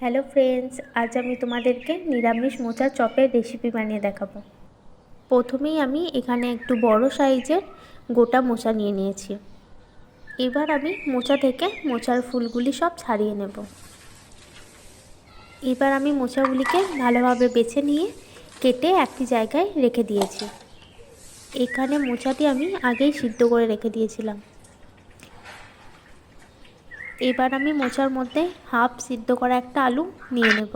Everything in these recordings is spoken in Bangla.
হ্যালো ফ্রেন্ডস, আজ আমি তোমাদেরকে নিরামিষ মোচার চপের রেসিপি বানিয়ে দেখাবো। প্রথমেই আমি এখানে একটু বড় সাইজের গোটা মোচা নিয়ে নিয়েছি। এবার আমি মোচা থেকে মোচার ফুলগুলি সব ছাড়িয়ে নেব। এবার আমি মোচাগুলিকে ভালোভাবে বেছে নিয়ে কেটে একটি জায়গায় রেখে দিয়েছি। এখানে মোচাটি আমি আগেই সিদ্ধ করে রেখে দিয়েছিলাম। এবার আমি মোচার মধ্যে হাফ সিদ্ধ করা একটা আলু নিয়ে নেব।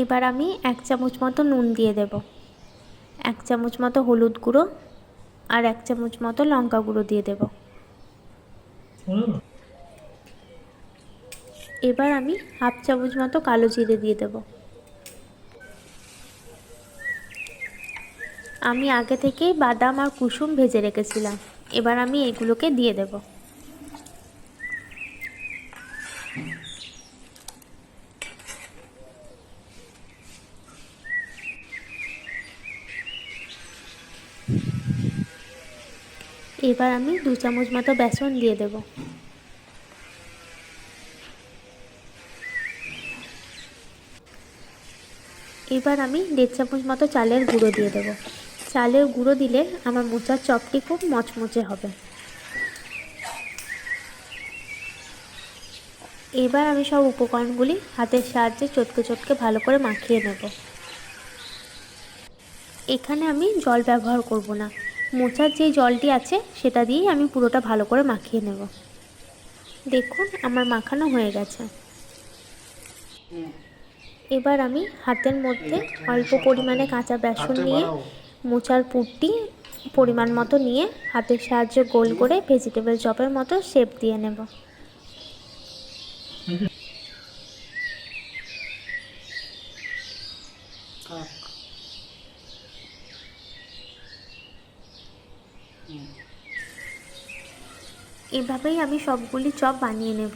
এবার আমি 1 চামচ মতো নুন দিয়ে দেব, 1 চামচ মতো হলুদ গুঁড়ো আর 1 চামচ মতো লঙ্কা গুঁড়ো দিয়ে দেব। এবার আমি হাফ চামচ মতো কালো জিরে দিয়ে দেব। আমি আগে থেকেই বাদাম আর কুসুম ভেজে রেখেছিলাম। এবার আমি এগুলোকে দিয়ে দেব। এবার আমি 2 চামচ মতো বেসন দিয়ে দেব। এবার আমি 1.5 চামচ মতো চালের গুঁড়ো দিয়ে দেব। চালের গুঁড়ো দিলে আমার মোচার চপটি খুব মচমচে হবে। এবার আমি সব উপকরণগুলি হাতের সাহায্যে চটকে চটকে ভালো করে মাখিয়ে নেব। এখানে আমি জল ব্যবহার করব না, মোচার যে জলটি আছে সেটা দিয়েই আমি পুরোটা ভালো করে মাখিয়ে নেব। দেখুন আমার মাখানো হয়ে গেছে। এবার আমি হাতের মধ্যে অল্প পরিমাণে কাঁচা বেসন নিয়ে মোচার পুরটি পরিমাণ মতো নিয়ে হাতের সাহায্যে গোল করে ভেজিটেবল চপের মতো শেপ দিয়ে নেব। এভাবেই আমি সবগুলি চপ বানিয়ে নেব।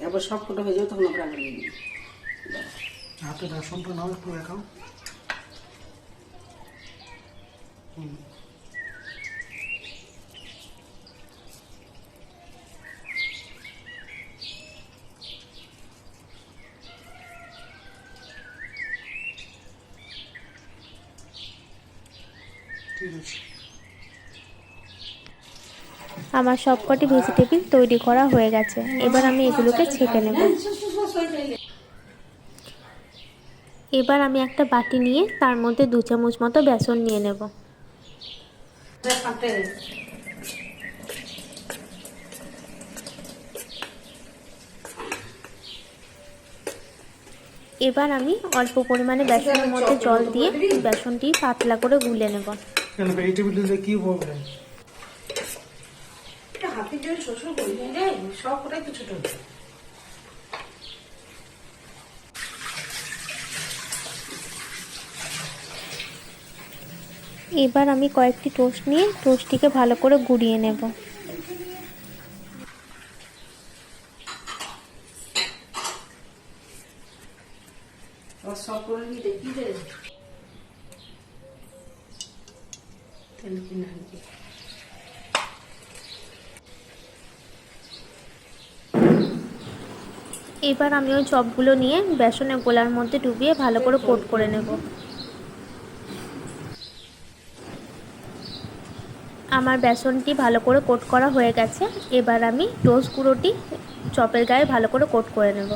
এবার সব ফটো হয়ে যাবে তখন আমরা আগে নিয়ে নিই। হাতে সম্পূর্ণ নাও একটু দেখাও। ঠিক আছে, আমার সবকটি ভেজিটেবল তৈরি করা হয়ে গেছে। এবার আমি এগুলোকে ছেঁকে নেব। এবার আমি একটা বাটি নিয়ে তার মধ্যে 2 চামচ মতো বেসন নিয়ে নেব। এবার আমি অল্প পরিমাণে বেসনের মধ্যে জল দিয়ে বেসনটি পাতলা করে গুলে নেব। কি বলবেন? হাতে যে শ্বশুর বললেন রে, সব কটাই তো ছোট। এবার আমি কয়েকটি টোস্ট নিয়ে টোস্টটিকে ভালো করে গুঁড়িয়ে নেব। সব করে নিয়ে দেখি রে তেল কিনে আনবি। এবার আমি ওই চপগুলো নিয়ে বেসনের গোলার মধ্যে ডুবিয়ে ভালো করে কোট করে নেব। আমার বেসনটি ভালো করে কোট করা হয়ে গেছে। এবার আমি টোস্ট গুঁড়োটি চপের গায়ে ভালো করে কোট করে নেব।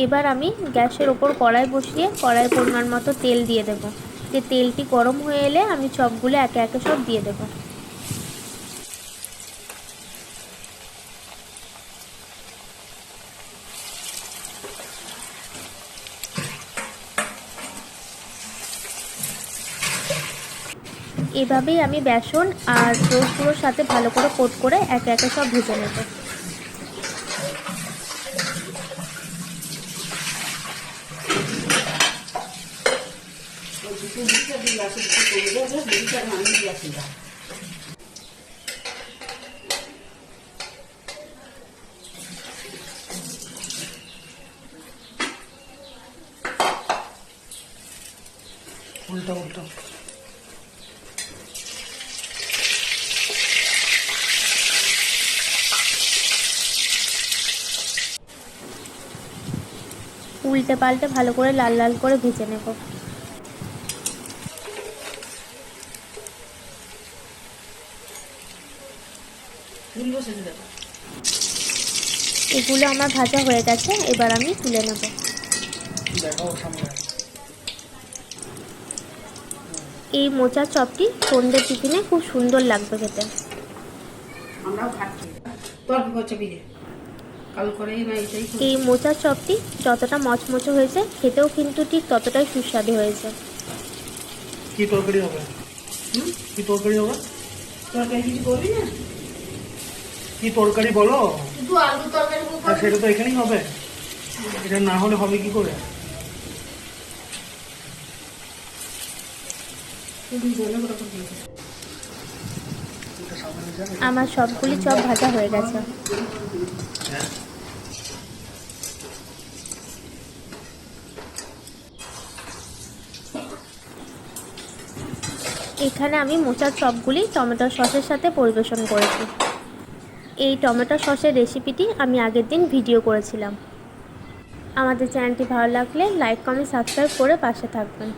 এবার আমি গ্যাসের ওপর কড়াই বসিয়ে কড়াই পরিমাণ মতো তেল দিয়ে দেব। যে তেলটি গরম হয়ে এলে আমি চপগুলো একে একে সব দিয়ে দেব। এভাবেই আমি বেসন আর টোস্টগুলোর সাথে ভালো করে কোট করে একে একে সব ভেজে নেব। উল্টা উল্টা উল্টে পাল্টে ভালো করে লাল লাল করে ভেজে নেব। এগুলো আমার ভাজা হয়ে গেছে, এবার আমি তুলে নেব। এই মোচার চপটি সন্ধ্যের টিফিনে খুব সুন্দর লাগবে খেতে। আমরাও খাচ্ছি। তোর কি করছে বিয়ে কাল করে এই মোচার চপটি যতটা মচমচে হয়েছে খেতেও কিন্তু ঠিক ততটাই সুস্বাদু হয়েছে। কি তরকারি হবে? কি তরকারি হবে? তরকারি কিছু করবি না? কি তরকারি বলো? শুধু আলু তরকারি আর সেটা তো এখানেই হবে, এটা না হলে হবে কি করে? আমার সবগুলি চপ ভাজা হয়ে গেছে। এখানে আমি মোচার চপগুলি টমেটো সসের সাথে পরিবেশন করেছি। এই টমেটো সসের রেসিপিটি আমি আগের দিন ভিডিও করেছিলাম। আমাদের চ্যানেলটি ভালো লাগলে লাইক কমেন্ট সাবস্ক্রাইব করে পাশে থাকবেন।